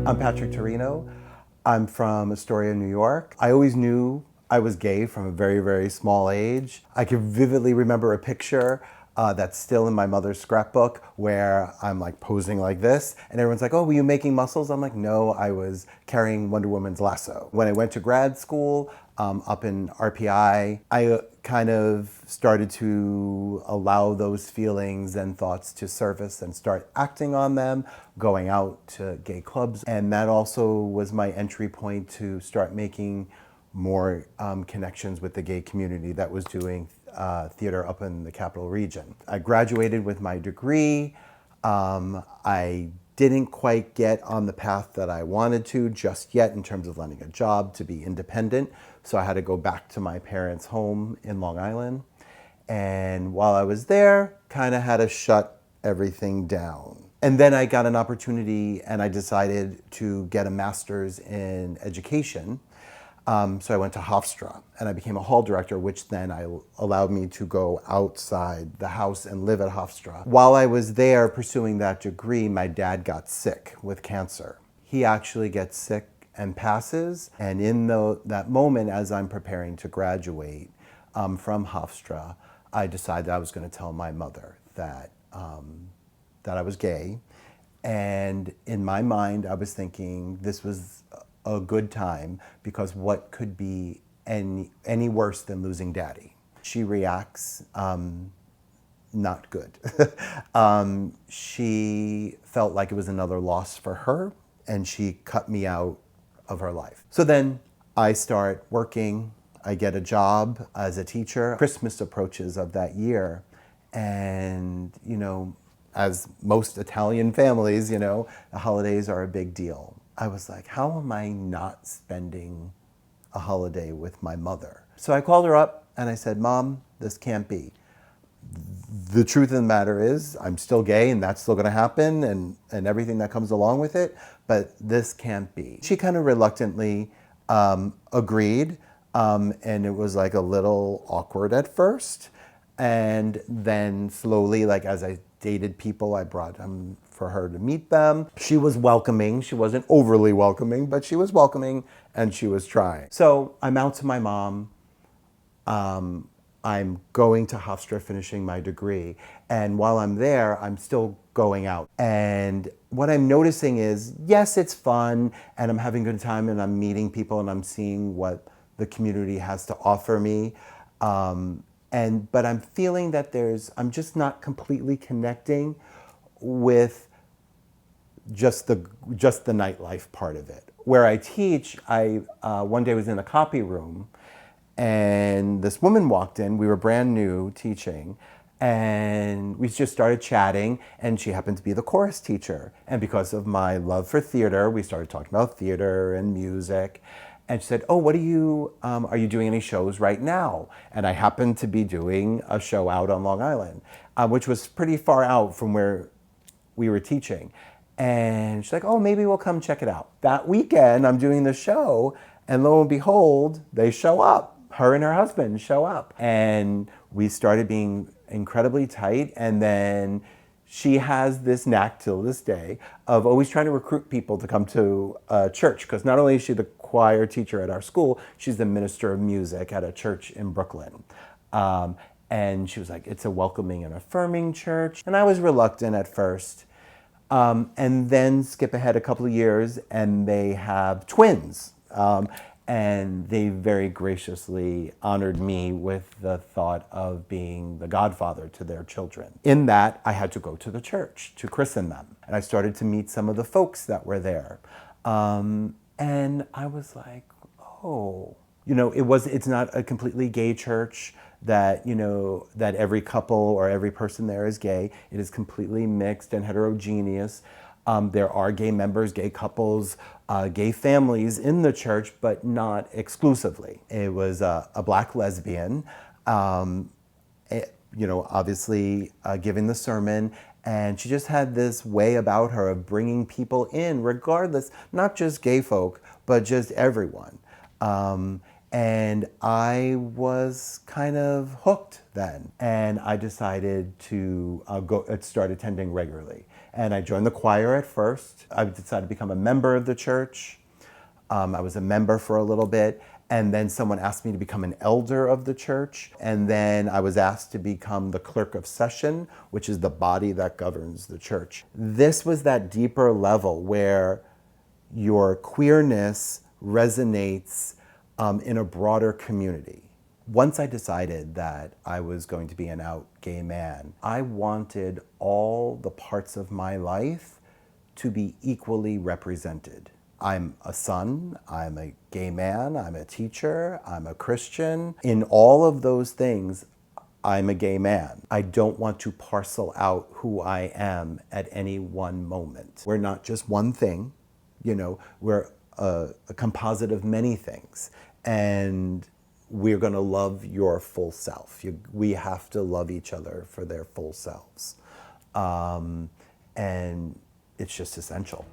I'm Patrick Tirino. I'm from Astoria, New York. I always knew I was gay from a very, very small age. I can vividly remember a picture that's still in my mother's scrapbook where I'm like posing like this, and everyone's like, "Oh, were you making muscles?" I'm like, "No, I was carrying Wonder Woman's lasso." When I went to grad school up in RPI, I kind of started to allow those feelings and thoughts to surface and start acting on them, going out to gay clubs. And that also was my entry point to start making more connections with the gay community that was doing theater up in the Capital Region. I graduated with my degree. I didn't quite get on the path that I wanted to just yet in terms of landing a job to be independent. So I had to go back to my parents' home in Long Island. And while I was there, kind of had to shut everything down. And then I got an opportunity and I decided to get a master's in education. So I went to Hofstra and I became a hall director, which then allowed me to go outside the house and live at Hofstra. While I was there pursuing that degree, my dad got sick with cancer. He actually gets sick and passes. And in that moment, as I'm preparing to graduate from Hofstra, I decided I was going to tell my mother that I was gay. And in my mind, I was thinking this was a good time because what could be any worse than losing daddy? She reacts not good. She felt like it was another loss for her and she cut me out of her life. So then I start working, I get a job as a teacher. Christmas approaches of that year and, you know, as most Italian families, you know, the holidays are a big deal. I was like, how am I not spending a holiday with my mother? So I called her up and I said, "Mom, this can't be. The truth of the matter is I'm still gay and that's still gonna happen and everything that comes along with it, but this can't be." She kind of reluctantly agreed and it was like a little awkward at first. And then slowly, like as I dated people, I brought them for her to meet them. She was welcoming. She wasn't overly welcoming, but she was welcoming and she was trying. So I'm out to my mom. I'm going to Hofstra finishing my degree. And while I'm there, I'm still going out. And what I'm noticing is, yes, it's fun and I'm having a good time and I'm meeting people and I'm seeing what the community has to offer me. But I'm feeling that I'm just not completely connecting with just the nightlife part of it. Where I teach, I one day was in a copy room and this woman walked in. We were brand new teaching and we just started chatting and she happened to be the chorus teacher. And because of my love for theater, we started talking about theater and music. And she said, "Oh, are you doing any shows right now?" And I happened to be doing a show out on Long Island, which was pretty far out from where we were teaching. And she's like, "Oh, maybe we'll come check it out." That weekend, I'm doing the show, and lo and behold, they show up. Her and her husband show up. And we started being incredibly tight. And then she has this knack till this day of always trying to recruit people to come to church. Because not only is she the choir teacher at our school, she's the minister of music at a church in Brooklyn. And she was like, "It's a welcoming and affirming church." And I was reluctant at first. And then skip ahead a couple of years and they have twins. And they very graciously honored me with the thought of being the godfather to their children. In that, I had to go to the church to christen them. And I started to meet some of the folks that were there. And I was like, oh, you know, it's not a completely gay church that, you know, that every couple or every person there is gay. It is completely mixed and heterogeneous. There are gay members, gay couples, gay families in the church, but not exclusively. It was a black lesbian, you know, obviously giving the sermon. And she just had this way about her of bringing people in, regardless, not just gay folk, but just everyone. And I was kind of hooked then. And I decided to start attending regularly. And I joined the choir at first. I decided to become a member of the church. I was a member for a little bit, and then someone asked me to become an elder of the church, and then I was asked to become the clerk of session, which is the body that governs the church. This was that deeper level where your queerness resonates in a broader community. Once I decided that I was going to be an out gay man, I wanted all the parts of my life to be equally represented. I'm a son, I'm a gay man, I'm a teacher, I'm a Christian. In all of those things, I'm a gay man. I don't want to parcel out who I am at any one moment. We're not just one thing, we're a composite of many things. And we're going to love your full self. We have to love each other for their full selves. And it's just essential.